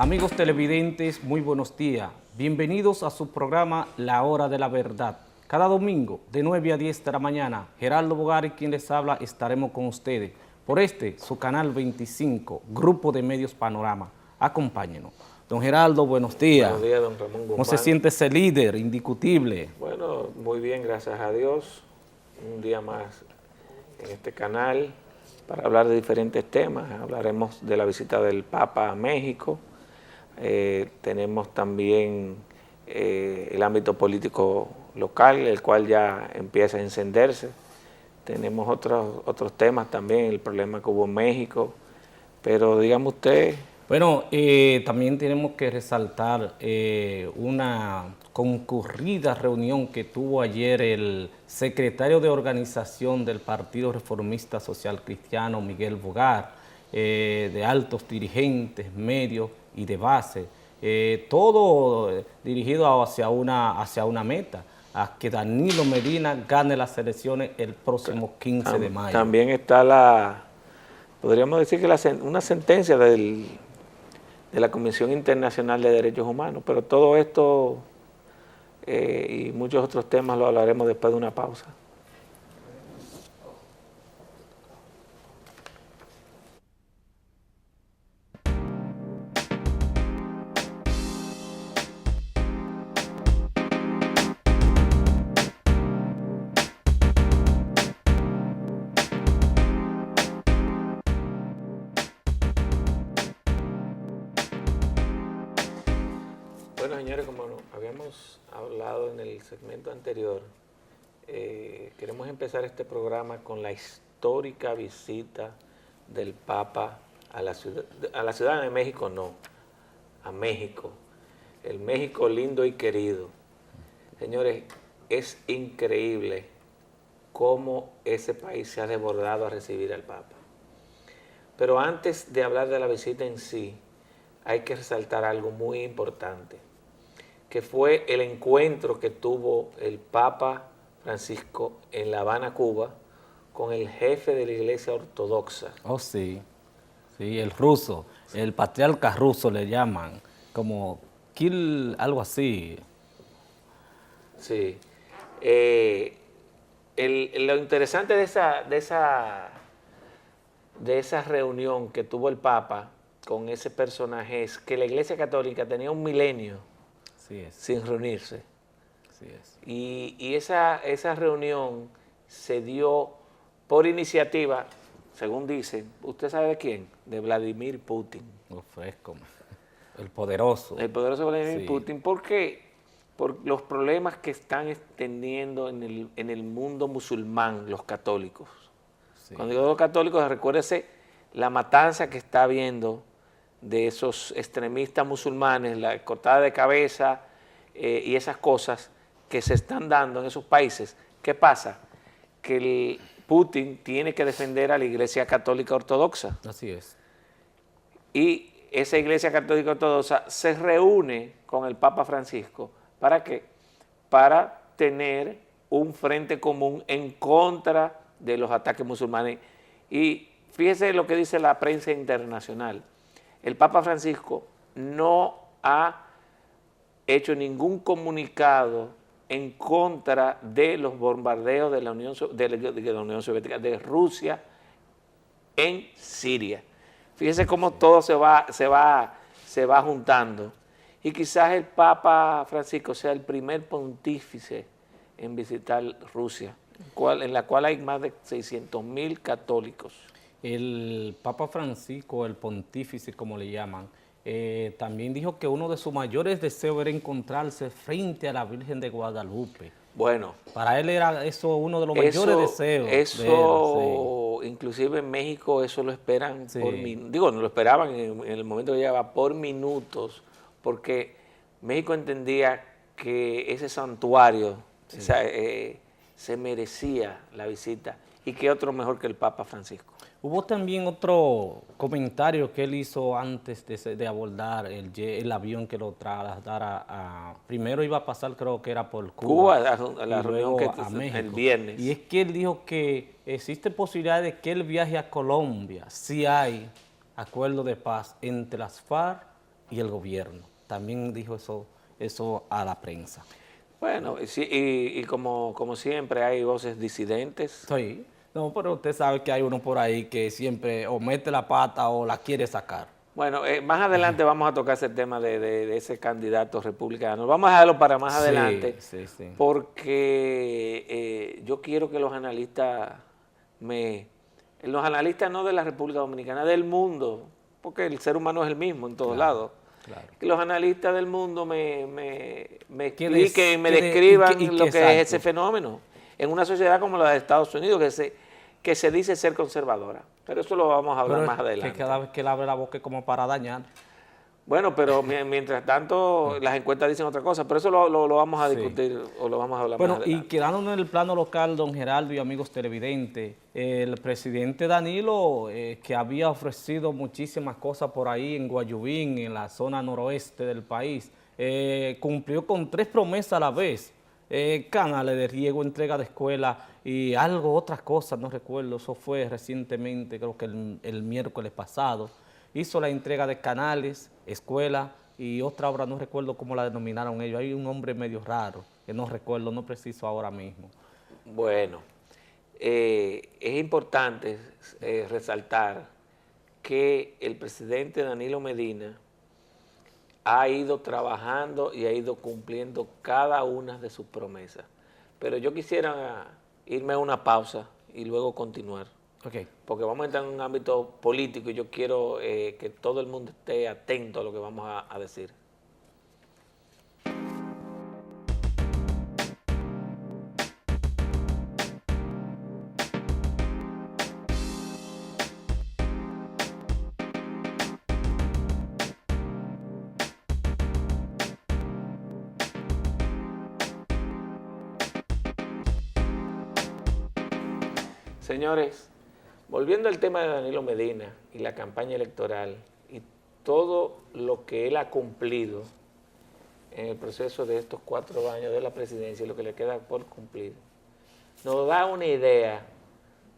Amigos televidentes, muy buenos días. Bienvenidos a su programa La Hora de la Verdad. Cada domingo, de 9 a 10 de la mañana, Geraldo Bogari, quien les habla, estaremos con ustedes por su canal 25, Grupo de Medios Panorama. Acompáñenos. Don Geraldo, buenos días. Buenos días, don Ramón Guzmán. ¿Cómo se siente ese líder indiscutible? Bueno, muy bien, gracias a Dios. Un día más en este canal para hablar de diferentes temas. Hablaremos de la visita del Papa a México. Tenemos también el ámbito político local, el cual ya empieza a encenderse. Tenemos otros temas también, el problema que hubo en México. Pero dígame usted... Bueno, también tenemos que resaltar una concurrida reunión que tuvo ayer el secretario de organización del Partido Reformista Social Cristiano, Miguel Bogar, de altos dirigentes, medios y de base, todo dirigido hacia una meta, a que Danilo Medina gane las elecciones el próximo 15 de mayo. También está podríamos decir que una sentencia de la Comisión Internacional de Derechos Humanos, pero todo esto y muchos otros temas lo hablaremos después de una pausa. Bueno, señores, como habíamos hablado en el segmento anterior, queremos empezar este programa con la histórica visita del Papa a la Ciudad de México, no, a México, el México lindo y querido. Señores, es increíble cómo ese país se ha desbordado a recibir al Papa. Pero antes de hablar de la visita en sí, hay que resaltar algo muy importante, que fue el encuentro que tuvo el Papa Francisco en La Habana, Cuba, con el jefe de la Iglesia Ortodoxa. Oh, sí, sí, el ruso, el patriarca ruso le llaman, como algo así. Sí. Lo interesante de esa reunión que tuvo el Papa con ese personaje es que la Iglesia Católica tenía un milenio sin reunirse. Así es. Y esa reunión se dio por iniciativa, según dicen, ¿usted sabe de quién? De Vladimir Putin. Fresco, el poderoso. El poderoso Vladimir Sí. Putin. ¿Por qué? Por los problemas que están extendiendo en el mundo musulmán, los católicos. Sí. Cuando digo los católicos, recuérdese la matanza que está habiendo de esos extremistas musulmanes, la cortada de cabeza y esas cosas que se están dando en esos países. ¿Qué pasa? Que Putin tiene que defender a la Iglesia Católica Ortodoxa. Así es. Y esa Iglesia Católica Ortodoxa se reúne con el Papa Francisco. ¿Para qué? Para tener un frente común en contra de los ataques musulmanes. Y fíjese lo que dice la prensa internacional. El Papa Francisco no ha hecho ningún comunicado en contra de los bombardeos de la Unión Soviética, de Rusia en Siria. Fíjese cómo todo se va juntando. Y quizás el Papa Francisco sea el primer pontífice en visitar Rusia, en la cual hay más de 600,000 católicos. El Papa Francisco, el pontífice como le llaman, también dijo que uno de sus mayores deseos era encontrarse frente a la Virgen de Guadalupe. Bueno. Para él era eso uno de los mayores deseos. Eso, sí. Inclusive en México eso lo esperan sí. no lo esperaban en el momento que llegaba por minutos, porque México entendía que ese santuario sí. Se merecía la visita, y qué otro mejor que el Papa Francisco. Hubo también otro comentario que él hizo antes de abordar el avión que lo trasladara primero iba a pasar, creo que era por Cuba la reunión que a México. El viernes. Y es que él dijo que existe posibilidad de que él viaje a Colombia si hay acuerdo de paz entre las FARC y el gobierno. También dijo eso a la prensa. Bueno, sí, y como siempre hay voces disidentes. Sí, no, pero usted sabe que hay uno por ahí que siempre o mete la pata o la quiere sacar. Bueno, más adelante vamos a tocar ese tema de ese candidato republicano. Vamos a dejarlo para más Sí, adelante, sí, sí. porque yo quiero que los analistas no de la República Dominicana, del mundo, porque el ser humano es el mismo en todos Claro, lados, claro. que los analistas del mundo me Que expliquen, me y describan que lo que es ese exacto. fenómeno en una sociedad como la de Estados Unidos, que se dice ser conservadora. Pero eso lo vamos a hablar Pero más es que adelante. cada vez que él abre la boca es como para dañar. Bueno, pero mientras tanto las encuestas dicen otra cosa, pero eso lo vamos a Sí. discutir o lo vamos a hablar más Bueno, y adelante. quedándonos en el plano local, don Geraldo y amigos televidentes, el presidente Danilo, que había ofrecido muchísimas cosas por ahí en Guayubín, en la zona noroeste del país, cumplió con 3 promesas a la vez: canales de riego, entrega de escuela y algo, otras cosas, no recuerdo, eso fue recientemente, creo que el miércoles pasado. Hizo la entrega de canales, escuela y otra obra, no recuerdo cómo la denominaron ellos. Hay un nombre medio raro que no recuerdo, no preciso ahora mismo. Bueno, es importante resaltar que el presidente Danilo Medina ha ido trabajando y ha ido cumpliendo cada una de sus promesas. Pero yo quisiera irme a una pausa y luego continuar, Ok. porque vamos a entrar en un ámbito político y yo quiero que todo el mundo esté atento a lo que vamos a decir. Señores, volviendo al tema de Danilo Medina y la campaña electoral y todo lo que él ha cumplido en el proceso de estos 4 años de la presidencia y lo que le queda por cumplir, nos da una idea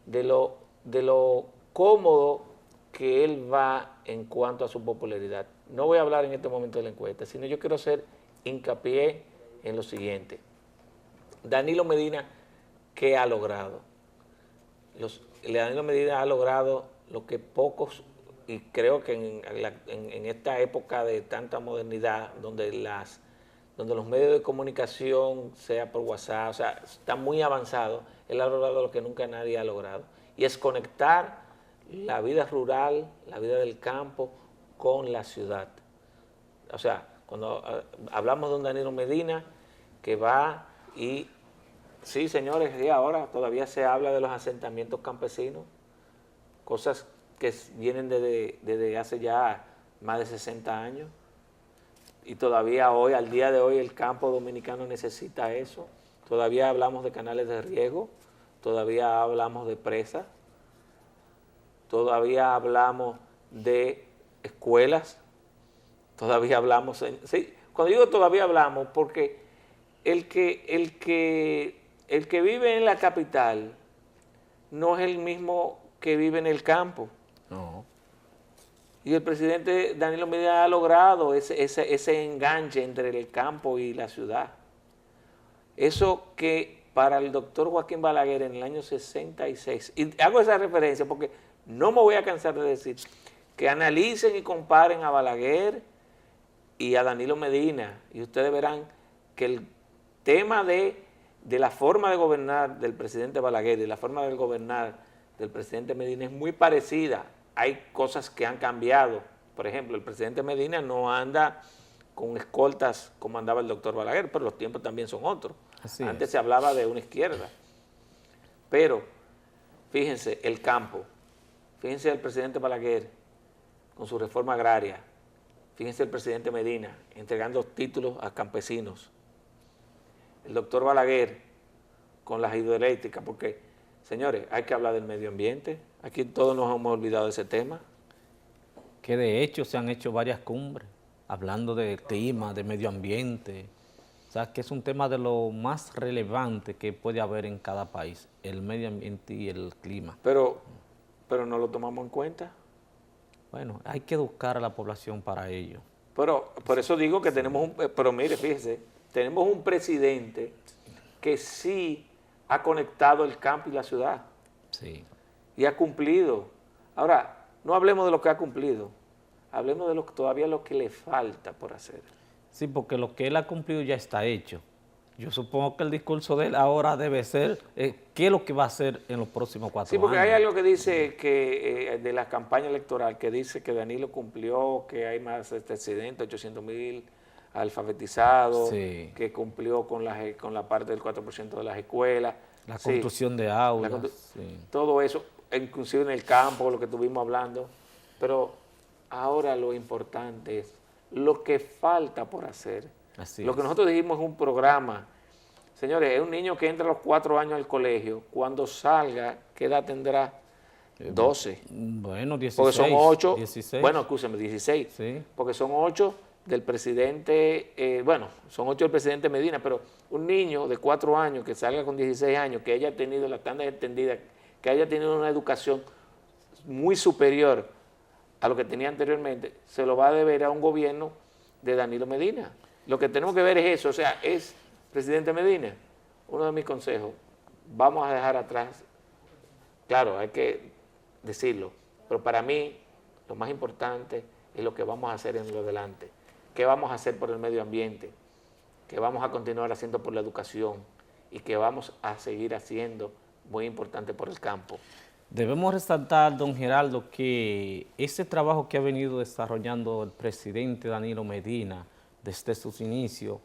de lo cómodo que él va en cuanto a su popularidad. No voy a hablar en este momento de la encuesta, sino yo quiero hacer hincapié en lo siguiente. Danilo Medina, ¿qué ha logrado? Danilo Medina ha logrado lo que pocos, y creo que en esta época de tanta modernidad, donde los medios de comunicación, sea por WhatsApp, o sea, están muy avanzados, él ha logrado lo que nunca nadie ha logrado, y es conectar la vida rural, la vida del campo, con la ciudad. O sea, cuando hablamos de un Danilo Medina que va y sí, señores, y ahora todavía se habla de los asentamientos campesinos, cosas que vienen desde hace ya más de 60 años, y todavía hoy, al día de hoy, el campo dominicano necesita eso. Todavía hablamos de canales de riego, todavía hablamos de presas, todavía hablamos de escuelas, todavía hablamos... sí, cuando digo todavía hablamos, porque el que vive en la capital no es el mismo que vive en el campo. No. Y el presidente Danilo Medina ha logrado ese enganche entre el campo y la ciudad. Eso que para el doctor Joaquín Balaguer en el año 66, y hago esa referencia porque no me voy a cansar de decir, que analicen y comparen a Balaguer y a Danilo Medina, y ustedes verán que el tema de la forma de gobernar del presidente Balaguer y la forma de gobernar del presidente Medina es muy parecida. Hay cosas que han cambiado. Por ejemplo, el presidente Medina no anda con escoltas como andaba el doctor Balaguer, pero los tiempos también son otros. Así Antes es. se hablaba de una izquierda. Pero, fíjense, el campo. Fíjense el presidente Balaguer con su reforma agraria. Fíjense el presidente Medina entregando títulos a campesinos. El doctor Balaguer con las hidroeléctricas, porque, señores, hay que hablar del medio ambiente. Aquí todos nos hemos olvidado de ese tema. Que de hecho se han hecho varias cumbres hablando de clima, de medio ambiente. O sea, que es un tema de lo más relevante que puede haber en cada país, el medio ambiente y el clima. Pero no lo tomamos en cuenta. Bueno, hay que educar a la población para ello. Pero por eso digo que tenemos pero mire, fíjese, tenemos un presidente que sí ha conectado el campo y la ciudad. Sí. Y ha cumplido. Ahora, no hablemos de lo que ha cumplido, hablemos de todavía lo que le falta por hacer. Sí, porque lo que él ha cumplido ya está hecho. Yo supongo que el discurso de él ahora debe ser qué es lo que va a hacer en los próximos 4 años. Sí, porque hay algo que dice que de la campaña electoral que dice que Danilo cumplió, que hay más accidentes, 800,000 alfabetizados, Sí. que cumplió con la parte del 4% de las escuelas. La Sí, construcción de aulas. Sí. todo eso, inclusive en el campo, lo que estuvimos hablando. Pero ahora lo importante es lo que falta por hacer. Así Lo que es. nosotros dijimos en un programa, señores, es un niño que entra a los 4 años al colegio, cuando salga, ¿qué edad tendrá? 12. Bueno, 16. Porque son 8, 16. bueno, escúcheme, 16. Sí. Porque son 8 del presidente, son 8 del presidente Medina, pero un niño de 4 años que salga con 16 años, que haya tenido la tanda extendida, que haya tenido una educación muy superior a lo que tenía anteriormente, se lo va a deber a un gobierno de Danilo Medina. Lo que tenemos que ver es eso, o sea, es presidente Medina, uno de mis consejos, vamos a dejar atrás, claro, hay que decirlo, pero para mí lo más importante es lo que vamos a hacer en lo adelante, qué vamos a hacer por el medio ambiente, qué vamos a continuar haciendo por la educación y qué vamos a seguir haciendo, muy importante, por el campo. Debemos resaltar, don Geraldo, que ese trabajo que ha venido desarrollando el presidente Danilo Medina desde sus inicios,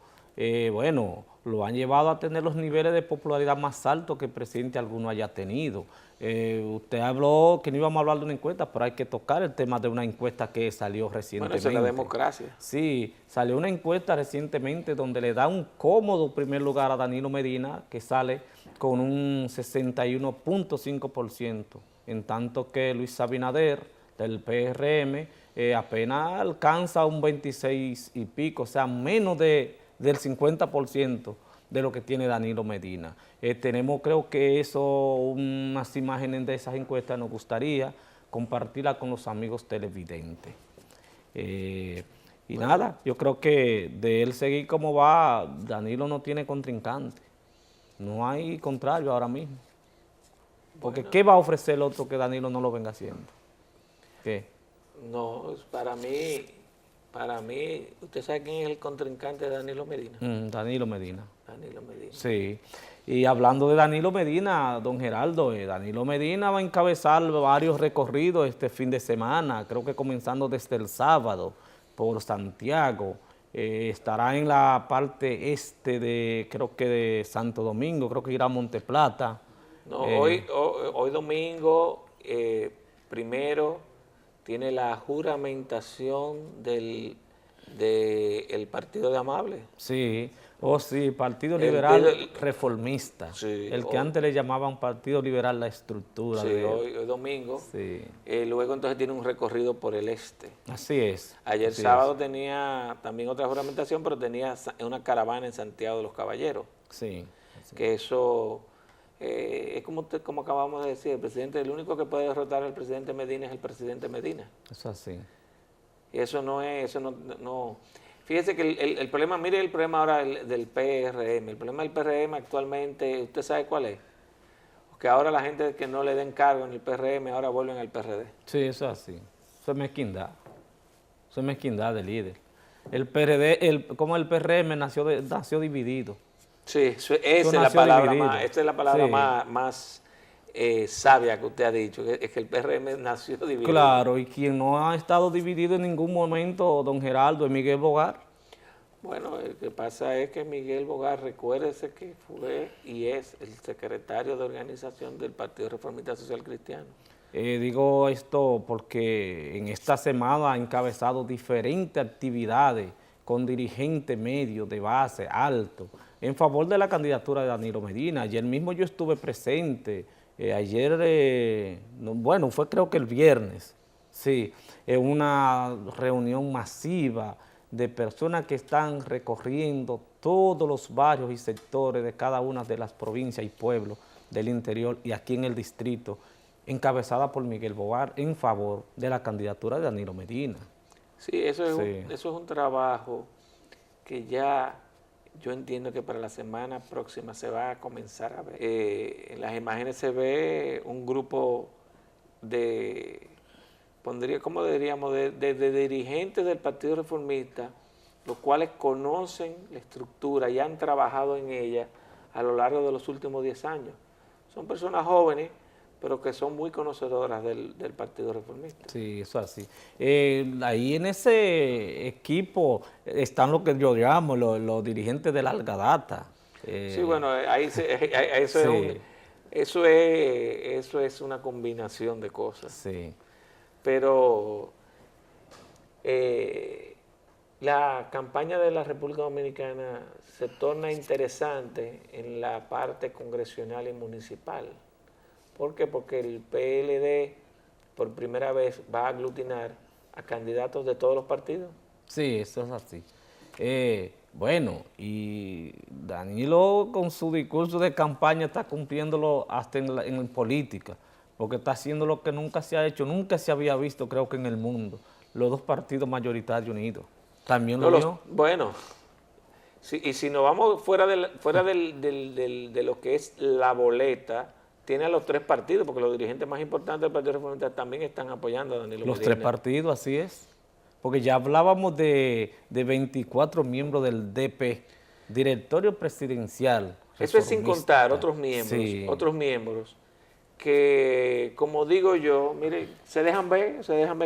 bueno, lo han llevado a tener los niveles de popularidad más altos que el presidente alguno haya tenido. Usted habló que no íbamos a hablar de una encuesta, pero hay que tocar el tema de una encuesta que salió recientemente. Bueno, eso es la democracia. Sí, salió una encuesta recientemente donde le da un cómodo primer lugar a Danilo Medina, que sale con un 61.5%, en tanto que Luis Abinader, del PRM, apenas alcanza un 26 y pico, o sea, menos del 50% de lo que tiene Danilo Medina. Tenemos, creo que unas imágenes de esas encuestas nos gustaría compartirlas con los amigos televidentes. Y nada, yo creo que de él seguir como va, Danilo no tiene contrincante. No hay contrario ahora mismo. Porque bueno, ¿qué va a ofrecer el otro que Danilo no lo venga haciendo? ¿Qué? No, para mí, ¿usted sabe quién es el contrincante de Danilo Medina? Danilo Medina. Danilo Medina. Sí. Y hablando de Danilo Medina, don Geraldo, Danilo Medina va a encabezar varios recorridos este fin de semana, creo que comenzando desde el sábado por Santiago. Estará en la parte este creo que de Santo Domingo, creo que irá a Monteplata. No, hoy domingo, primero, tiene la juramentación del Partido de Amable. Sí, sí, Partido Liberal Reformista, sí, el que antes le llamaban Partido Liberal La Estructura. Sí, hoy domingo. Sí. Luego entonces tiene un recorrido por el este. Así es. Ayer así sábado tenía también otra juramentación, pero tenía una caravana en Santiago de los Caballeros. Sí. Que eso es como acabamos de decir, el único que puede derrotar al presidente Medina es el presidente Medina. Eso así. Y eso no. Fíjese que el problema, mire el problema ahora del PRM. El problema del PRM actualmente, ¿usted sabe cuál es? Que ahora la gente que no le den cargo en el PRM ahora vuelven al PRD. Sí, eso es así. Eso es mezquindad. Eso es mezquindad del líder. El PRD, como el PRM nació dividido. Sí, esa es la palabra más sabia que usted ha dicho, es que el PRM nació dividido. Claro, y quien no ha estado dividido en ningún momento, don Geraldo, es Miguel Bogar. Bueno, lo que pasa es que Miguel Bogar, recuérdese que fue y es el secretario de organización del Partido Reformista Social Cristiano. Digo esto porque en esta semana ha encabezado diferentes actividades con dirigentes medios, de base, alto, en favor de la candidatura de Danilo Medina. Ayer mismo yo estuve presente, bueno, fue creo que el viernes, sí, en una reunión masiva de personas que están recorriendo todos los barrios y sectores de cada una de las provincias y pueblos del interior y aquí en el distrito, encabezada por Miguel Bogar en favor de la candidatura de Danilo Medina. Sí, eso es un trabajo que ya yo entiendo que para la semana próxima se va a comenzar a ver. En las imágenes se ve un grupo de, ¿cómo diríamos?, de dirigentes del Partido Reformista, los cuales conocen la estructura y han trabajado en ella a lo largo de los últimos 10 años. Son personas jóvenes, pero que son muy conocedoras del Partido Reformista. Sí, eso así. Ahí en ese equipo están lo que yo llamo los dirigentes de larga data. Sí, bueno, Sí, eso es una combinación de cosas. sí. Pero la campaña de la República Dominicana se torna interesante en la parte congresional y municipal. ¿Por qué? Porque el PLD por primera vez va a aglutinar a candidatos de todos los partidos. Sí, eso es así. Bueno, y Danilo con su discurso de campaña está cumpliéndolo hasta en política, porque está haciendo lo que nunca se ha hecho, nunca se había visto, creo que en el mundo, los dos partidos mayoritarios unidos. También lo vio. Bueno, sí, y si nos vamos fuera de lo que es la boleta, tiene a los 3 partidos, porque los dirigentes más importantes del Partido Reformista también están apoyando a Danilo Los Medina. 3 partidos, así es. Porque ya hablábamos de 24 miembros del DP, Directorio Presidencial. Eso es sin Reformista. contar otros Sí. miembros que, como digo yo, mire, se dejan ver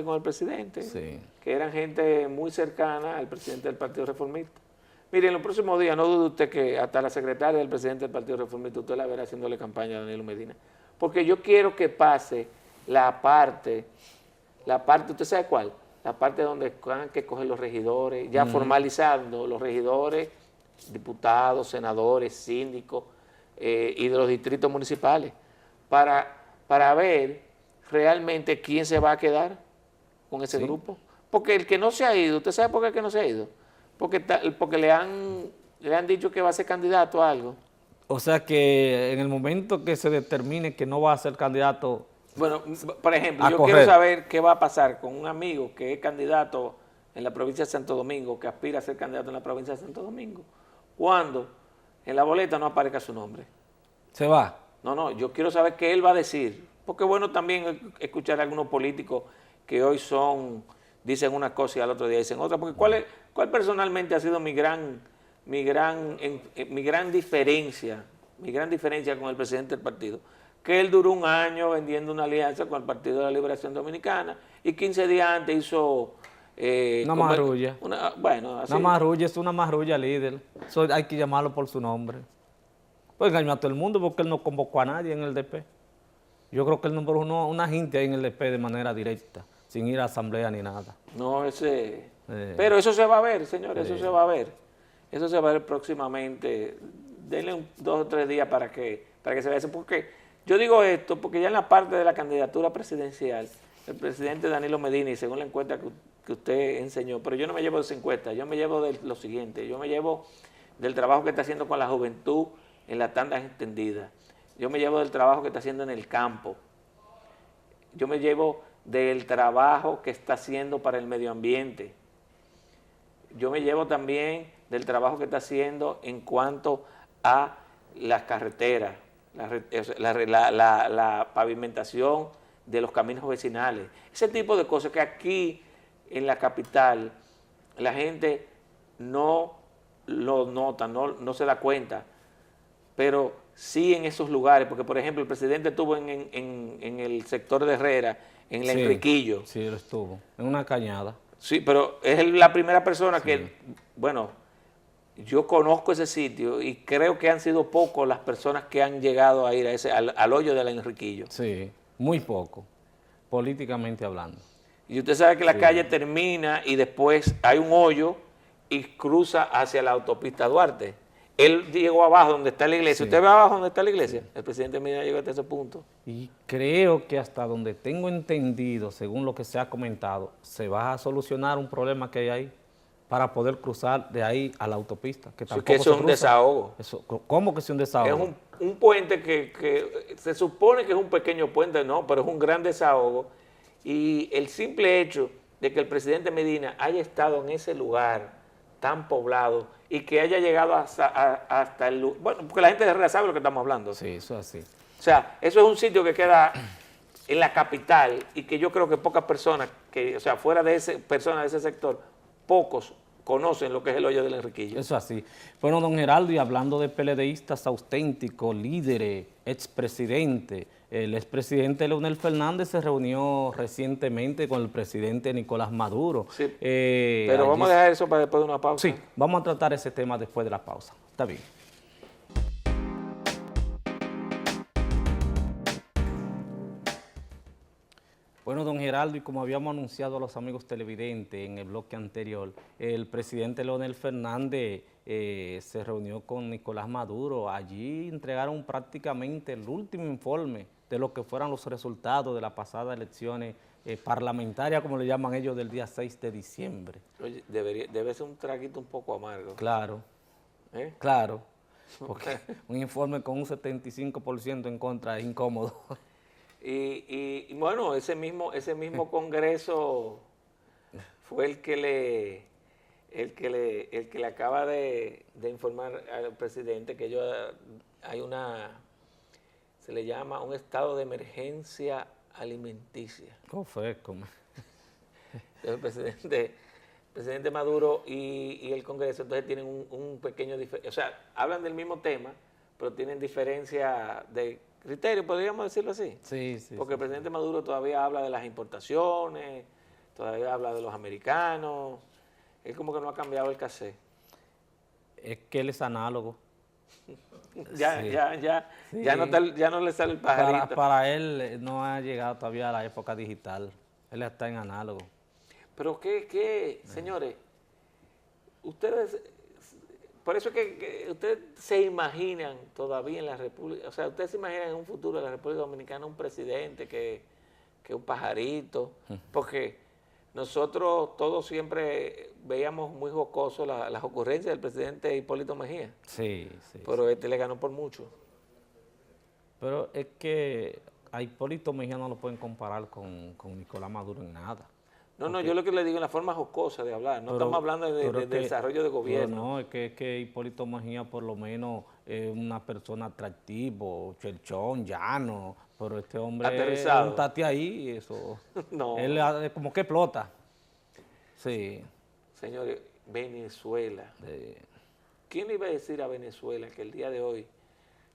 con el presidente, Sí. que eran gente muy cercana al presidente del Partido Reformista. Mire, en los próximos días, no dude usted que hasta la secretaria del presidente del Partido Reformista, usted la verá haciéndole campaña a Danilo Medina. Porque yo quiero que pase la parte, ¿usted sabe cuál? La parte donde van que coger los regidores, ya formalizando los regidores, diputados, senadores, síndicos y de los distritos municipales, para ver realmente quién se va a quedar con ese grupo. Porque el que no se ha ido, ¿usted sabe por qué el que no se ha ido? Porque le han dicho que va a ser candidato a algo. O sea que en el momento que se determine que no va a ser candidato. Bueno, por ejemplo, yo correr. quiero saber qué va a pasar con un amigo que es candidato en la provincia de Santo Domingo, que aspira a ser candidato en la provincia de Santo Domingo, cuando en la boleta no aparezca su nombre. Se va. No, yo quiero saber qué él va a decir, porque bueno también escuchar a algunos políticos que hoy dicen una cosa y al otro día dicen otra, porque ¿cuál personalmente ha sido mi gran diferencia con el presidente del partido? Que él duró un año vendiendo una alianza con el Partido de la Liberación Dominicana y 15 días antes hizo... una marrulla. Bueno, así. Una marrulla, es una marrulla líder. Eso hay que llamarlo por su nombre. Pues engañó a todo el mundo porque él no convocó a nadie en el DP. Yo creo que él nombró una gente ahí en el DP de manera directa, sin ir a asamblea ni nada. No, pero eso se va a ver, señores, eso se va a ver. Eso se va a ver próximamente. Denle 2 o 3 días para que se vea eso. Porque yo digo esto porque ya en la parte de la candidatura presidencial, el presidente Danilo Medina, y según la encuesta que usted enseñó, pero yo no me llevo de esa encuesta, yo me llevo de lo siguiente, yo me llevo del trabajo que está haciendo con la juventud en la tanda extendida, yo me llevo del trabajo que está haciendo en el campo, yo me llevo del trabajo que está haciendo para el medio ambiente, yo me llevo también del trabajo que está haciendo en cuanto a las carreteras, la pavimentación de los caminos vecinales, ese tipo de cosas que aquí en la capital la gente no lo nota, no se da cuenta, pero sí en esos lugares, porque por ejemplo el presidente estuvo en el sector de Herrera, en el Enriquillo. Sí, él estuvo, en una cañada. Sí, pero es la primera persona que, bueno, yo conozco ese sitio y creo que han sido pocos las personas que han llegado a ir al hoyo del Enriquillo. Sí, muy poco, políticamente hablando. Y usted sabe que la calle termina y después hay un hoyo y cruza hacia la autopista Duarte. Él llegó abajo donde está la iglesia. ¿Usted ve abajo donde está la iglesia? El presidente Medina llegó hasta ese punto. Y creo que hasta donde tengo entendido, según lo que se ha comentado, se va a solucionar un problema que hay ahí para poder cruzar de ahí a la autopista. Que tampoco eso es un desahogo. ¿Cómo que es un desahogo? Es un puente que se supone que es un pequeño puente, no, pero es un gran desahogo. Y el simple hecho de que el presidente Medina haya estado en ese lugar tan poblado y que haya llegado hasta el lugar. Bueno, porque la gente de Herrera sabe lo que estamos hablando. Sí, eso es así. O sea, eso es un sitio que queda en la capital y que yo creo que pocas personas, o sea, fuera de personas de ese sector, pocos conocen lo que es el hoyo del Enriquillo. Eso así. Bueno, don Geraldo, y hablando de PLDistas auténticos, líderes, expresidentes, el expresidente Leonel Fernández se reunió recientemente con el presidente Nicolás Maduro. Sí, pero vamos a dejar eso para después de una pausa. Sí, vamos a tratar ese tema después de la pausa. Está bien. Bueno, don Geraldo, y como habíamos anunciado a los amigos televidentes en el bloque anterior, el presidente Leonel Fernández se reunió con Nicolás Maduro. Allí entregaron prácticamente el último informe de lo que fueran los resultados de las pasadas elecciones parlamentarias, como le llaman ellos, del día 6 de diciembre. Oye, debe ser un traguito un poco amargo. Claro, claro, porque un informe con un 75% en contra es incómodo. Y bueno, ese mismo Congreso fue el que le acaba de informar al presidente que se le llama un estado de emergencia alimenticia. El presidente Maduro y el Congreso entonces tienen un pequeño diferencia, o sea, hablan del mismo tema, pero tienen diferencia de criterio, podríamos decirlo así. Sí, sí. Porque el presidente Maduro todavía habla de las importaciones, todavía habla de los americanos, él como que no ha cambiado el cassette. Es que él es análogo. Ya no le sale el pajarito. Para él no ha llegado todavía a la época digital, él está en análogo. Pero señores, ustedes, por eso es que ustedes se imaginan todavía en la República, o sea, ustedes se imaginan en un futuro de la República Dominicana un presidente que un pajarito, porque nosotros todos siempre veíamos muy jocoso las ocurrencias del presidente Hipólito Mejía. Sí, sí. Pero este le ganó por mucho. Pero es que a Hipólito Mejía no lo pueden comparar con Nicolás Maduro en nada. No, yo lo que le digo en la forma jocosa de hablar, no estamos hablando de desarrollo de gobierno. No, es que Hipólito Mejía por lo menos es una persona atractivo, cherchón, llano, pero este hombre aterrizado. Es un tate ahí, eso. No. Él como que explota. Sí. Señores, Venezuela. ¿Quién le iba a decir a Venezuela que el día de hoy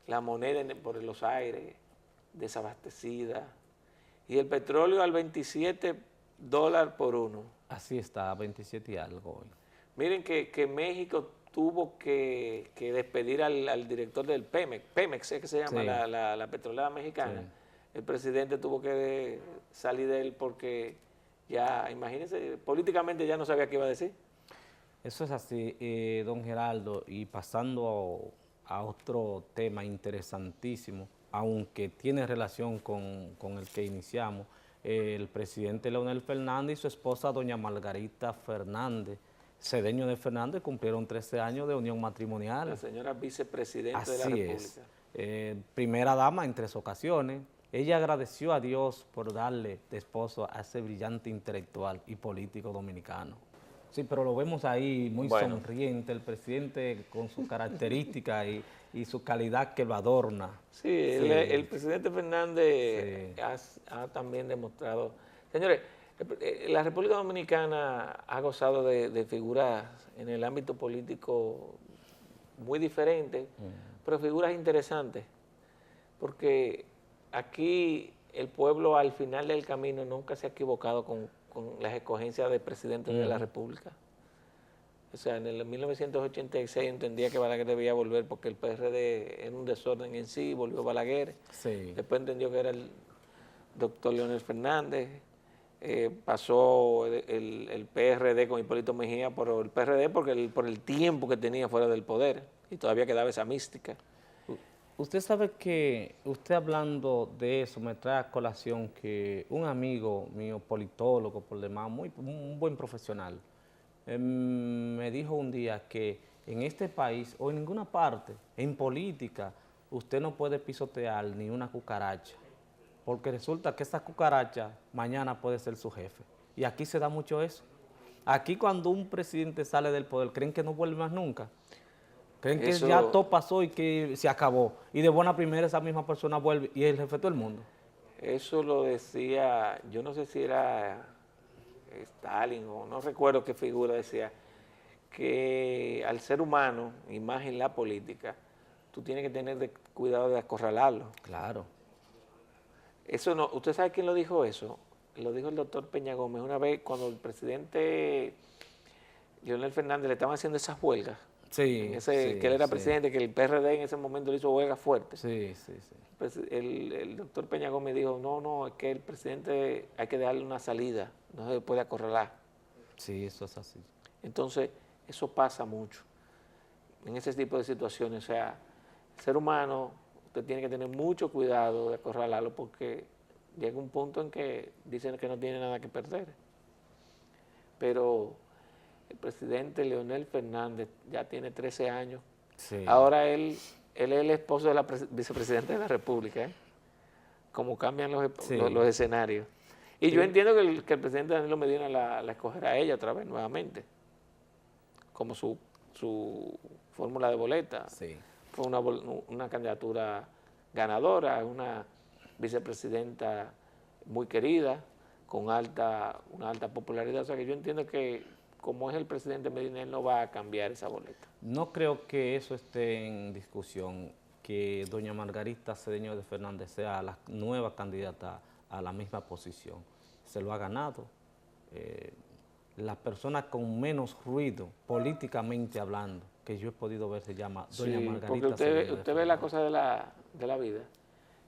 la moneda por los aires, desabastecida, y el petróleo al $27 por uno? Así está, 27 y algo hoy. Miren que México tuvo que despedir al director del Pemex es que se llama, sí, la petrolera mexicana. Sí. El presidente tuvo que salir de él porque ya, imagínense, políticamente ya no sabía qué iba a decir. Eso es así, don Geraldo, y pasando a otro tema interesantísimo, aunque tiene relación con el que iniciamos, el presidente Leonel Fernández y su esposa doña Margarita Fernández, Cedeño de Fernández, cumplieron 13 años de unión matrimonial. La señora vicepresidenta de la República. Primera dama en 3 ocasiones. Ella agradeció a Dios por darle de esposo a ese brillante intelectual y político dominicano. Sí, pero lo vemos ahí muy sonriente, el presidente con su característica y su calidad que lo adorna. Sí, sí. El presidente Fernández ha también demostrado. Señores, la República Dominicana ha gozado de figuras en el ámbito político muy diferentes, pero figuras interesantes, porque aquí el pueblo al final del camino nunca se ha equivocado con las escogencias de presidente de la República. O sea, en el 1986 entendía que Balaguer debía volver porque el PRD era un desorden en sí, volvió Balaguer. Sí. Después entendió que era el doctor Leonel Fernández. Pasó el PRD con Hipólito Mejía por el PRD por el tiempo que tenía fuera del poder y todavía quedaba esa mística. Usted sabe que, usted hablando de eso, me trae a colación que un amigo mío, politólogo por demás, un buen profesional, me dijo un día que en este país o en ninguna parte, en política, usted no puede pisotear ni una cucaracha, porque resulta que esa cucaracha mañana puede ser su jefe. Y aquí se da mucho eso. Aquí cuando un presidente sale del poder, creen que no vuelve más nunca. Creen que Eso, ya todo pasó y que se acabó. Y de buena primera esa misma persona vuelve y es el jefe de todo el mundo. eso lo decía, yo no sé si era Stalin o no recuerdo qué figura decía, que al ser humano, y más en la política, tú tienes que tener cuidado de acorralarlo. Claro. Eso no, ¿usted sabe quién lo dijo eso? Lo dijo el doctor Peña Gómez una vez cuando el presidente Leonel Fernández le estaban haciendo esas huelgas. Sí, sí, Que él era sí. presidente, que el PRD en ese momento le hizo huelgas fuertes. Sí, sí, sí. El doctor Peña Gómez dijo, no, es que el presidente hay que darle una salida, no se puede acorralar. Sí, eso es así. Entonces, eso pasa mucho en ese tipo de situaciones. O sea, el ser humano, usted tiene que tener mucho cuidado de acorralarlo porque llega un punto en que dicen que no tiene nada que perder. Pero el presidente Leonel Fernández ya tiene 13 años. Sí. Ahora él es el esposo de la vicepresidenta de la República, ¿eh? Como cambian Sí. los escenarios. Y Sí. yo entiendo que el presidente Danilo Medina la escogerá a ella otra vez, nuevamente, como su fórmula de boleta. Sí. Fue una candidatura ganadora, una vicepresidenta muy querida, con una alta popularidad. O sea que yo entiendo que como es el presidente Medina, él no va a cambiar esa boleta. No creo que eso esté en discusión, que doña Margarita Cedeño de Fernández sea la nueva candidata a la misma posición. Se lo ha ganado. La persona con menos ruido, políticamente hablando, que yo he podido ver, se llama doña Sí, Margarita porque Cedeño de usted ve la Fernández. cosa de la vida,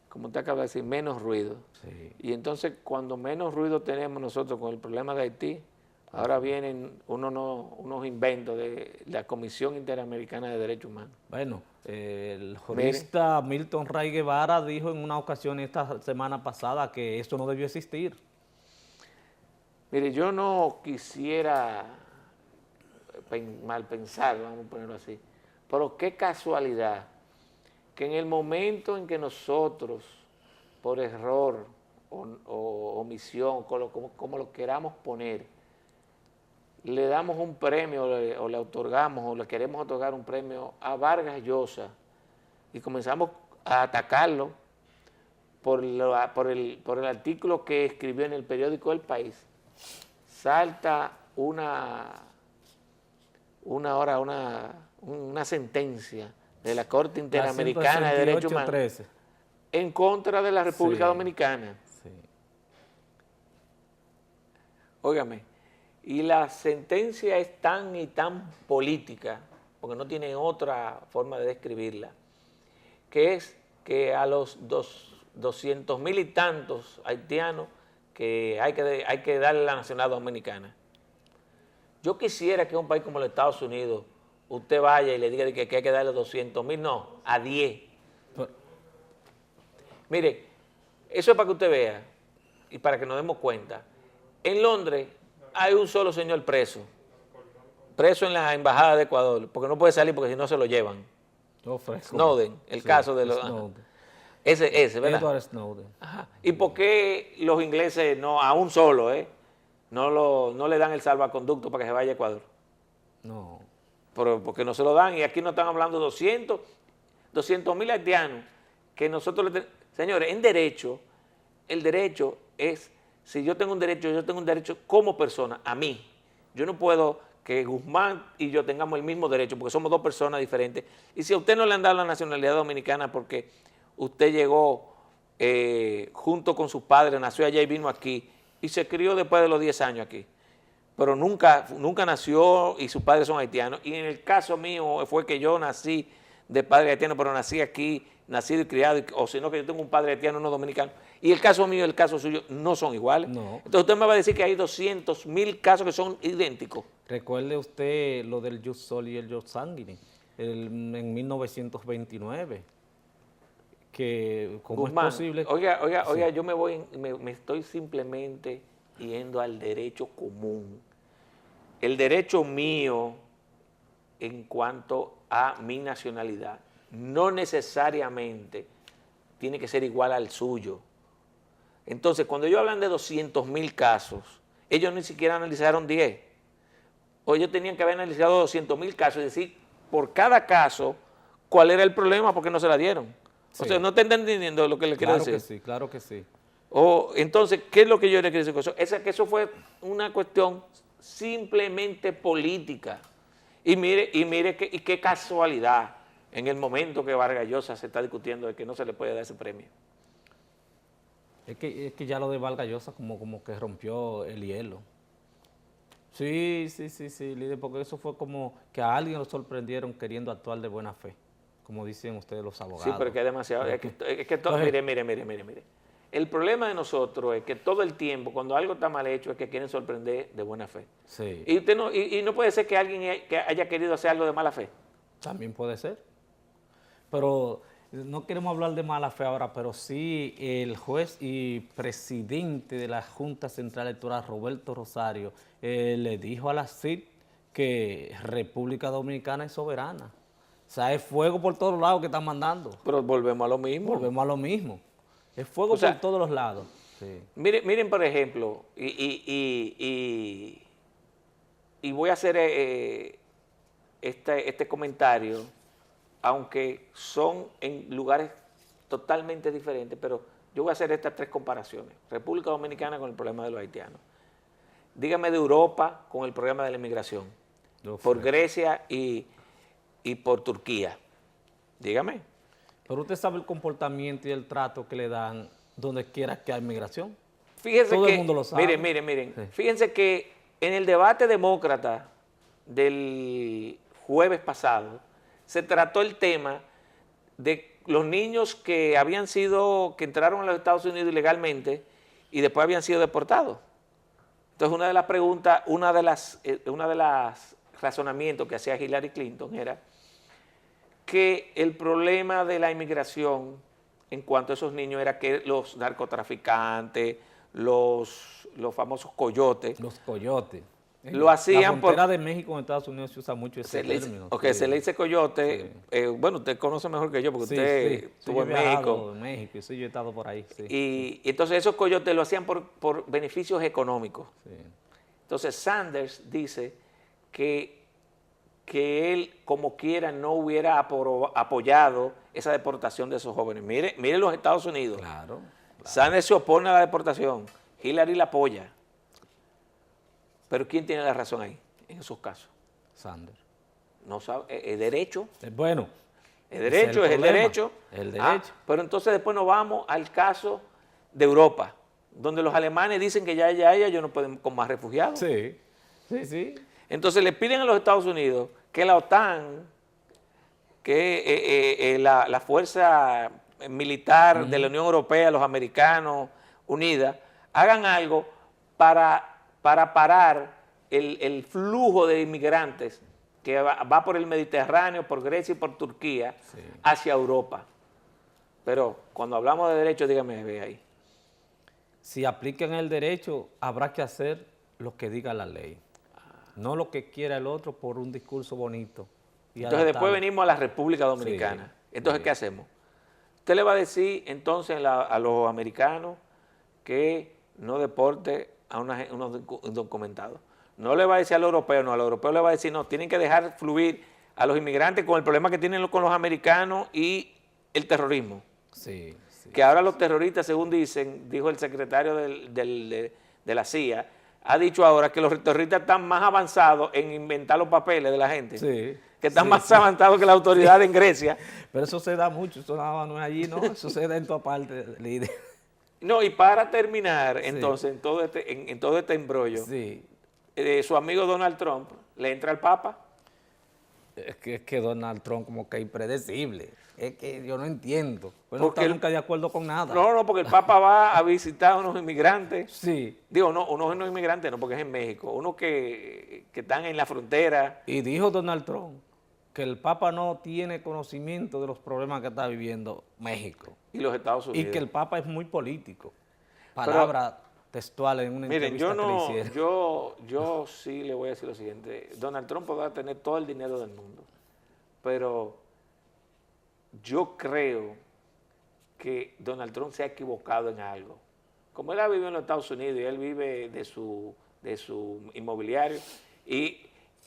como usted acaba de decir, menos ruido. Sí. Y entonces, cuando menos ruido tenemos nosotros con el problema de Haití, ahora vienen unos inventos de la Comisión Interamericana de Derechos Humanos. Bueno, el jurista Milton Ray Guevara dijo en una ocasión esta semana pasada que esto no debió existir. Mire, yo no quisiera mal pensar, vamos a ponerlo así, pero qué casualidad que en el momento en que nosotros, por error o omisión, como lo queramos poner, le damos un premio o le otorgamos o le queremos otorgar un premio a Vargas Llosa y comenzamos a atacarlo por el artículo que escribió en el periódico El País, salta una sentencia de la Corte Interamericana de Derechos Humanos 13. en contra de la República Sí. Dominicana. Sí. Óigame, y la sentencia es tan y tan política, porque no tiene otra forma de describirla, que es que a los 200,000 y tantos haitianos que hay que darle la nacionalidad dominicana. Yo quisiera que un país como los Estados Unidos, usted vaya y le diga que hay que darle 200,000, no, a 10. Mire, eso es para que usted vea y para que nos demos cuenta. En Londres hay un solo señor preso en la embajada de Ecuador, porque no puede salir porque si no se lo llevan. Snowden, el caso de los... Snowden. Ese, ¿verdad? Edward Snowden. Ajá. ¿Y por qué los ingleses no, a un solo, no le dan el salvaconducto para que se vaya a Ecuador? No. Porque no se lo dan y aquí no están hablando 200,000 haitianos que nosotros señores, en derecho, el derecho es, si yo tengo un derecho como persona, a mí. Yo no puedo que Guzmán y yo tengamos el mismo derecho porque somos dos personas diferentes. Y si a usted no le han dado la nacionalidad dominicana porque usted llegó junto con sus padres, nació allá y vino aquí y se crió después de los 10 años aquí, pero nunca nació y sus padres son haitianos. Y en el caso mío fue que yo nací de padre haitiano, pero nací aquí, nacido y criado, o sino que yo tengo un padre haitiano, no dominicano. Y el caso mío y el caso suyo no son iguales. No. Entonces usted me va a decir que hay 200,000 casos que son idénticos. Recuerde usted lo del Jus Soli y el Jus Sanguinis en 1929. Que ¿cómo Guzmán, es posible? Oiga, yo me estoy simplemente yendo al derecho común. El derecho mío en cuanto a mi nacionalidad no necesariamente tiene que ser igual al suyo. Entonces, cuando ellos hablan de 200,000 casos, Ellos ni siquiera analizaron 10. O ellos tenían que haber analizado 200.000 casos y decir por cada caso cuál era el problema, porque no se la dieron. Sí. O sea, no te están entendiendo lo que le quiero decir. Claro que sí, claro que sí. O, entonces, ¿qué es lo que yo le quiero decir con eso? Es que eso fue una cuestión simplemente política. Y mire qué casualidad en el momento que Vargas Llosa se está discutiendo de que no se le puede dar ese premio. Es que ya lo de Vargas Llosa como que rompió el hielo. Sí, líder, porque eso fue como que a alguien lo sorprendieron queriendo actuar de buena fe, como dicen ustedes los abogados. Sí, pero que es demasiado. Mire. El problema de nosotros es que todo el tiempo, cuando algo está mal hecho, es que quieren sorprender de buena fe. Sí. Y usted no puede ser que alguien que haya querido hacer algo de mala fe. También puede ser. Pero no queremos hablar de mala fe ahora, pero sí el juez y presidente de la Junta Central Electoral, Roberto Rosario, le dijo a la CID que República Dominicana es soberana. O sea, es fuego por todos lados que están mandando. Pero volvemos a lo mismo. Volvemos a lo mismo. Es fuego por todos los lados. Sí. Miren, por ejemplo, y voy a hacer este comentario, aunque son en lugares totalmente diferentes, pero yo voy a hacer estas 3 comparaciones. República Dominicana con el problema de los haitianos. Dígame de Europa con el problema de la inmigración. Por Grecia y por Turquía. Dígame. Pero usted sabe el comportamiento y el trato que le dan donde quiera que hay migración. Fíjense Todo que, el mundo lo sabe. Miren. Sí. Fíjense que en el debate demócrata del jueves pasado se trató el tema de los niños que entraron a los Estados Unidos ilegalmente y después habían sido deportados. Entonces una de las preguntas, una de las razonamientos que hacía Hillary Clinton era que el problema de la inmigración en cuanto a esos niños era que los narcotraficantes, los famosos coyotes. Los coyotes. Lo hacían la frontera de México con Estados Unidos se usa mucho ese término. Se le dice coyote. Sí. Bueno, usted conoce mejor que yo porque usted estuvo en México. Sí, yo he estado por ahí. Sí. Y entonces esos coyotes lo hacían por beneficios económicos. Sí. Entonces Sanders dice que él, como quiera, no hubiera apoyado esa deportación de esos jóvenes. Mire los Estados Unidos. Claro. Sanders se opone a la deportación. Hillary la apoya. Pero ¿quién tiene la razón ahí, en esos casos? Sanders. No sabe, es derecho. Bueno. Es el derecho. El derecho. Pero entonces después nos vamos al caso de Europa, donde los alemanes dicen que ya ellos no pueden con más refugiados. Sí. Entonces le piden a los Estados Unidos que la OTAN, que la fuerza militar de la Unión Europea, los americanos, unida, hagan algo para parar el flujo de inmigrantes que va por el Mediterráneo, por Grecia y por Turquía, hacia Europa. Pero cuando hablamos de derechos, dígame, ve ahí. Si aplican el derecho, habrá que hacer lo que diga la ley. No lo que quiera el otro por un discurso bonito. Entonces después venimos a la República Dominicana. Entonces, ¿qué hacemos? Usted le va a decir entonces a los americanos que no deporte a unos indocumentados. No le va a decir a los europeos, no, a los europeos le va a decir, no, tienen que dejar fluir a los inmigrantes con el problema que tienen con los americanos y el terrorismo. Sí. Que ahora los terroristas, según dijo el secretario de la CIA, ha dicho ahora que los terroristas están más avanzados en inventar los papeles de la gente. Sí. Que están más avanzados que la autoridad en Grecia. Pero eso se da mucho, eso no es allí, ¿no? Eso se da en toda parte, líder. No, y para terminar, entonces, en todo este embrollo, su amigo Donald Trump le entra al Papa. Es que Donald Trump como que es impredecible. Es que yo no entiendo. Pues no está nunca de acuerdo con nada. No, porque el Papa va a visitar a unos inmigrantes. Sí. Digo, no, unos inmigrantes no, porque es en México. Unos que están en la frontera. Y dijo Donald Trump que el Papa no tiene conocimiento de los problemas que está viviendo México. Y los Estados Unidos. Y que el Papa es muy político. Palabra textual en una entrevista que le hicieron. Yo sí le voy a decir lo siguiente. Donald Trump podrá tener todo el dinero del mundo, pero yo creo que Donald Trump se ha equivocado en algo. Como él ha vivido en los Estados Unidos y él vive de de su inmobiliario, y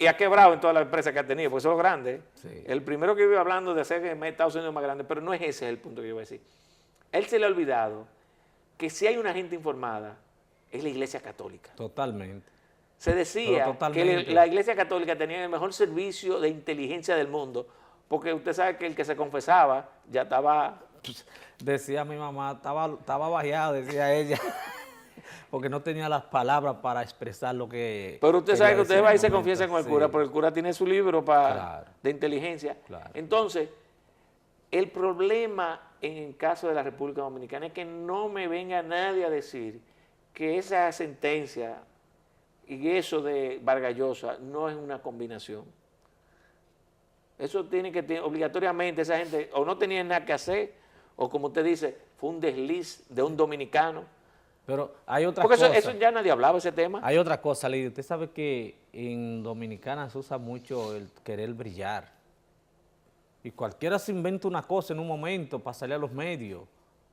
ha quebrado en todas las empresas que ha tenido, porque son los grandes. Sí. El primero que vive hablando de hacer Estados Unidos más grande, pero no es ese el punto que yo voy a decir. Él se le ha olvidado que si hay una gente informada, es la Iglesia Católica. Totalmente. Se decía que la Iglesia Católica tenía el mejor servicio de inteligencia del mundo, porque usted sabe que el que se confesaba ya estaba... Decía mi mamá, estaba bajeado, decía ella, porque no tenía las palabras para expresar lo que... Pero usted sabe que usted va y se confiesa con el sí. cura, porque el cura tiene su libro de inteligencia. Claro. Entonces, el problema en el caso de la República Dominicana es que no me venga nadie a decir que esa sentencia y eso de Vargas Llosa no es una combinación. Eso tiene que tener, obligatoriamente, esa gente o no tenía nada que hacer, o como usted dice, fue un desliz de un dominicano. Pero hay otra cosa. Porque cosa. eso ya nadie hablaba, ese tema. Hay otra cosa, Lidia. Usted sabe que en Dominicana se usa mucho el querer brillar. Y cualquiera se inventa una cosa en un momento para salir a los medios,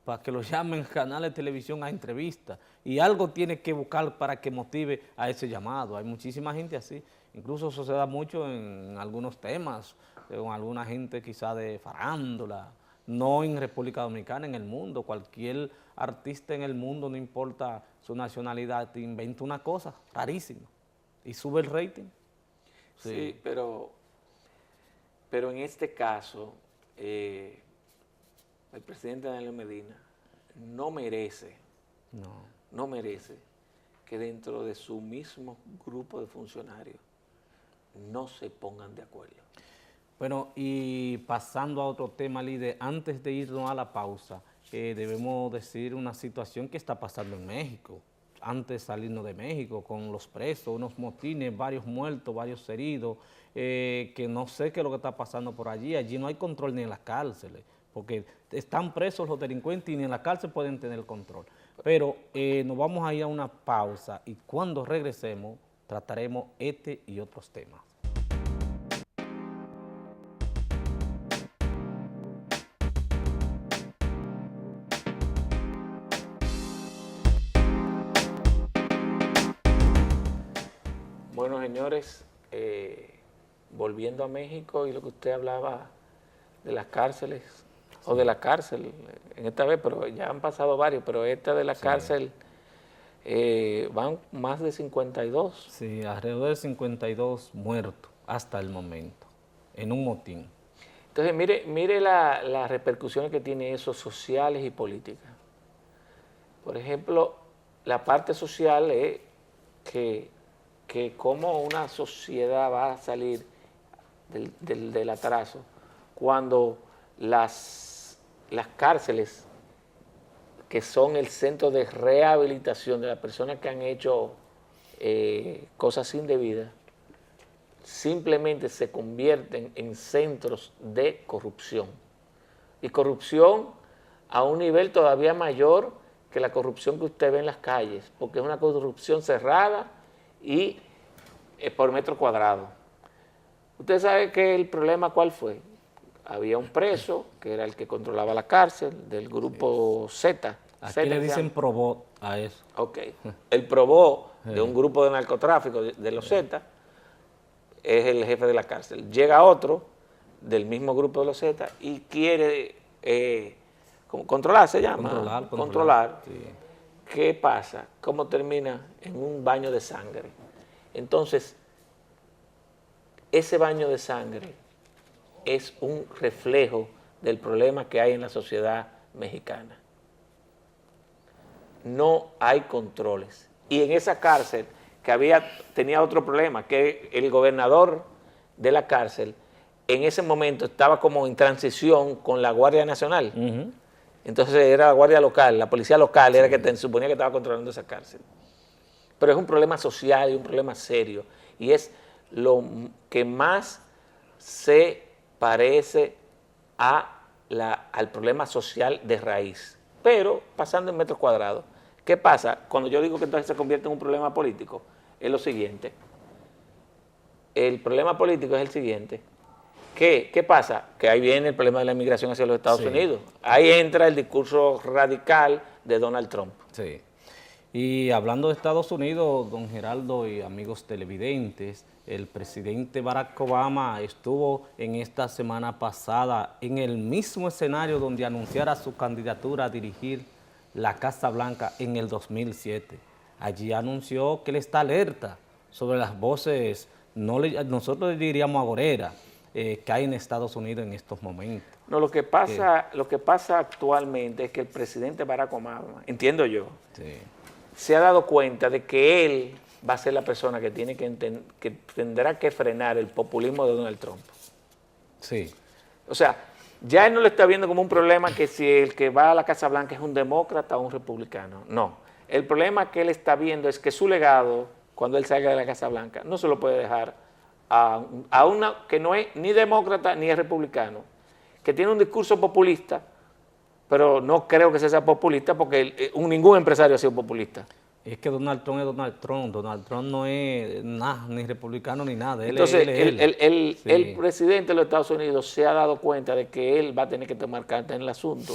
para que lo llamen canales de televisión a entrevistas. Y algo tiene que buscar para que motive a ese llamado. Hay muchísima gente así. Incluso eso se da mucho en algunos temas, con alguna gente quizá de farándula. No en República Dominicana, en el mundo. Cualquier artista en el mundo, no importa su nacionalidad, te inventa una cosa rarísima y sube el rating. Sí, pero en este caso, el presidente Danilo Medina no merece que dentro de su mismo grupo de funcionarios no se pongan de acuerdo. Bueno, y pasando a otro tema, líder, antes de irnos a la pausa, debemos decir una situación que está pasando en México. Antes de salirnos de México, con los presos, unos motines, varios muertos, varios heridos, que no sé qué es lo que está pasando por allí. Allí no hay control ni en las cárceles, porque están presos los delincuentes y ni en la cárcel pueden tener control. Pero nos vamos a ir a una pausa y cuando regresemos trataremos este y otros temas. Bueno, señores, volviendo a México y lo que usted hablaba de las cárceles, o de la cárcel, en esta vez, pero ya han pasado varios, pero esta de la cárcel van más de 52. Sí, alrededor de 52 muertos hasta el momento, en un motín. Entonces, mire las repercusiones que tiene eso sociales y políticas. Por ejemplo, la parte social es que cómo una sociedad va a salir del atraso cuando las cárceles, que son el centro de rehabilitación de las personas que han hecho cosas indebidas, simplemente se convierten en centros de corrupción. Y corrupción a un nivel todavía mayor que la corrupción que usted ve en las calles, porque es una corrupción cerrada y por metro cuadrado. Usted sabe que el problema ¿cuál fue? Había un preso, que era el que controlaba la cárcel, del grupo Z. Aquí le dicen probó a eso. Ok. El probó de un grupo de narcotráfico de los Z es el jefe de la cárcel. Llega otro del mismo grupo de los Z y quiere controlar, se llama. Controlar. Sí. ¿Qué pasa? ¿Cómo termina? En un baño de sangre. Entonces, ese baño de sangre es un reflejo del problema que hay en la sociedad mexicana. No hay controles. Y en esa cárcel, que tenía otro problema, que el gobernador de la cárcel en ese momento estaba como en transición con la Guardia Nacional. Uh-huh. Entonces era la Guardia Local, la Policía Local era que suponía que estaba controlando esa cárcel. Pero es un problema social y un problema serio. Y es lo que más se parece al problema social de raíz. Pero pasando en metros cuadrados. ¿Qué pasa? Cuando yo digo que entonces se convierte en un problema político, es lo siguiente. El problema político es el siguiente. ¿Qué pasa? Que ahí viene el problema de la inmigración hacia los Estados Unidos. Ahí entra el discurso radical de Donald Trump. Sí. Y hablando de Estados Unidos, don Geraldo y amigos televidentes, el presidente Barack Obama estuvo en esta semana pasada en el mismo escenario donde anunciara su candidatura a dirigir la Casa Blanca en el 2007. Allí anunció que él está alerta sobre las voces, nosotros le diríamos agoreras, que hay en Estados Unidos en estos momentos. No, lo que pasa actualmente es que el presidente Barack Obama, entiendo yo, Sí. se ha dado cuenta de que él va a ser la persona que que tendrá que frenar el populismo de Donald Trump. Sí. O sea, ya él no lo está viendo como un problema que si el que va a la Casa Blanca es un demócrata o un republicano. No. El problema que él está viendo es que su legado, cuando él salga de la Casa Blanca, no se lo puede dejar a una que no es ni demócrata ni es republicano, que tiene un discurso populista, pero no creo que sea populista porque ningún empresario ha sido populista. Es que Donald Trump es Donald Trump. Donald Trump no es nada, ni republicano ni nada. Entonces, Sí. el presidente de los Estados Unidos se ha dado cuenta de que él va a tener que tomar carta en el asunto.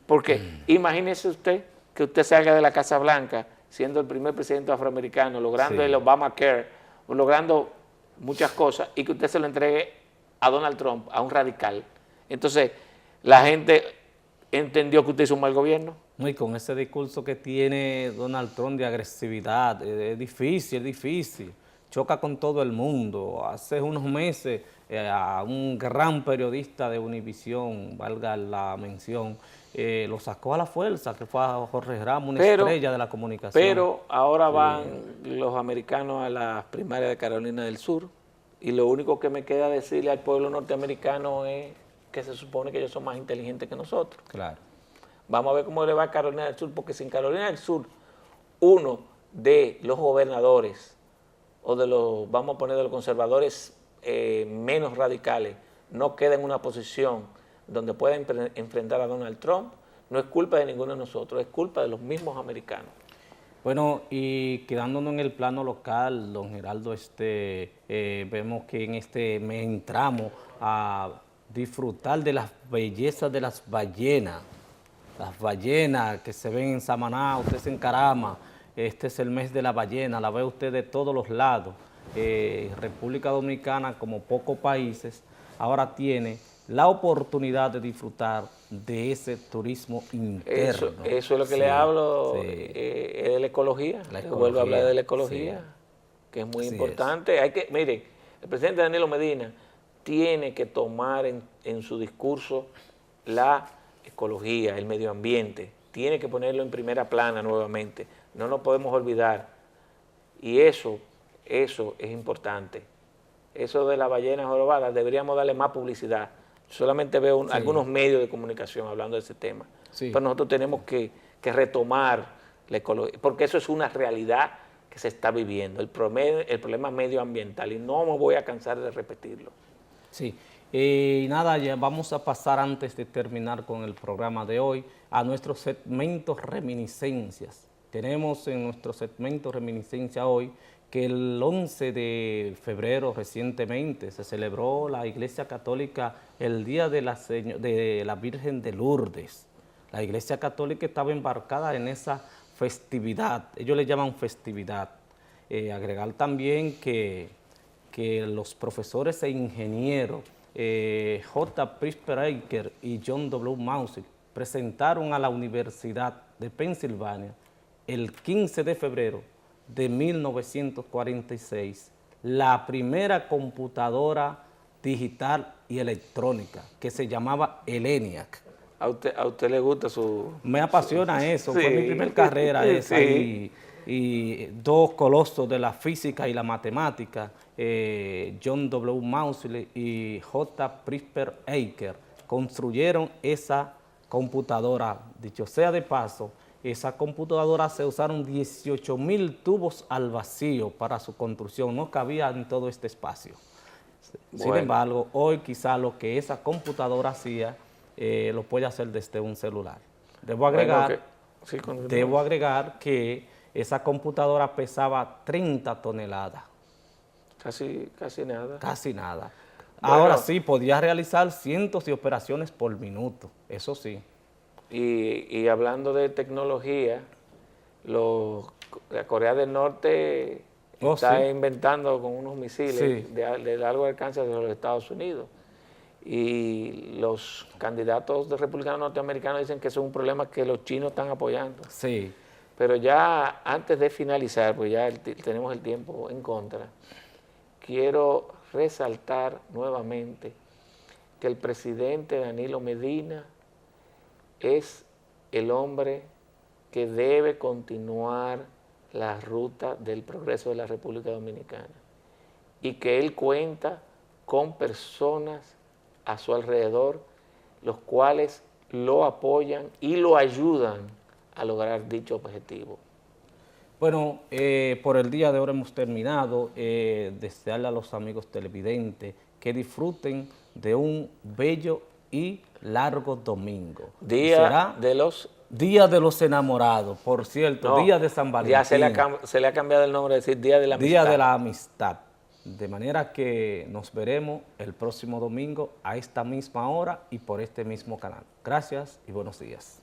Porque imagínese usted que usted salga de la Casa Blanca siendo el primer presidente afroamericano, logrando el Obamacare, logrando muchas cosas, y que usted se lo entregue a Donald Trump, a un radical. Entonces, la gente entendió que usted hizo un mal gobierno. Y con ese discurso que tiene Donald Trump de agresividad, es difícil. Choca con todo el mundo. Hace unos meses a un gran periodista de Univisión, valga la mención, lo sacó a la fuerza, que fue a Jorge Ramos, una estrella de la comunicación. Pero ahora van los americanos a las primarias de Carolina del Sur, y lo único que me queda decirle al pueblo norteamericano es que se supone que ellos son más inteligentes que nosotros. Claro. Vamos a ver cómo le va a Carolina del Sur, porque si en Carolina del Sur uno de los gobernadores o de los, vamos a poner, de los conservadores menos radicales, no queda en una posición donde pueda enfrentar a Donald Trump, no es culpa de ninguno de nosotros, es culpa de los mismos americanos. Bueno, y quedándonos en el plano local, don Geraldo, vemos que en este mes entramos a disfrutar de las bellezas de las ballenas que se ven en Samaná, usted se encarama, este es el mes de la ballena, la ve usted de todos los lados. República Dominicana, como pocos países, ahora tiene la oportunidad de disfrutar de ese turismo interno. Eso es lo que le hablo, es de la ecología. Vuelvo a hablar de la ecología, que es muy importante. Miren, el presidente Danilo Medina tiene que tomar en su discurso la ecología, el medio ambiente, tiene que ponerlo en primera plana nuevamente, no nos podemos olvidar, y eso es importante. Eso de la ballena jorobada, deberíamos darle más publicidad. Solamente veo algunos medios de comunicación hablando de ese tema, pero nosotros tenemos que retomar la ecología, porque eso es una realidad que se está viviendo, el problema medioambiental, y no me voy a cansar de repetirlo. Sí. Y nada, ya vamos a pasar, antes de terminar con el programa de hoy, a nuestros segmentos reminiscencias. Tenemos en nuestro segmento reminiscencia hoy que el 11 de febrero recientemente se celebró la Iglesia Católica el Día de la Virgen de Lourdes. La Iglesia Católica estaba embarcada en esa festividad, ellos le llaman festividad. Agregar también que los profesores e ingenieros J. Prisper Aker y John W. Mauser presentaron a la Universidad de Pensilvania el 15 de febrero de 1946 la primera computadora digital y electrónica que se llamaba el ENIAC. ¿A usted le gusta su...? Me apasiona eso, fue mi primera carrera esa, y dos colosos de la física y la matemática, John W. Mauser y J. Prisper Aker, construyeron esa computadora. Dicho sea de paso, esa computadora se usaron 18,000 tubos al vacío para su construcción, no cabía en todo este espacio. Sin embargo, hoy quizá lo que esa computadora hacía lo puede hacer desde un celular. Debo agregar que esa computadora pesaba 30 toneladas. Casi nada. Casi nada. Ahora sí, podía realizar cientos de operaciones por minuto, eso sí. Y hablando de tecnología, la Corea del Norte está inventando con unos misiles de largo alcance de los Estados Unidos. Y los candidatos de republicanos norteamericanos dicen que eso es un problema que los chinos están apoyando. Sí. Pero ya antes de finalizar, pues ya tenemos el tiempo en contra, quiero resaltar nuevamente que el presidente Danilo Medina es el hombre que debe continuar la ruta del progreso de la República Dominicana y que él cuenta con personas a su alrededor, los cuales lo apoyan y lo ayudan a lograr dicho objetivo. Bueno, por el día de hoy hemos terminado. Desearle a los amigos televidentes que disfruten de un bello y largo domingo. Día de los Enamorados, por cierto, no, Día de San Valentín. Ya se le ha cambiado el nombre, decir Día de la Amistad. Día de la Amistad. De manera que nos veremos el próximo domingo a esta misma hora y por este mismo canal. Gracias y buenos días.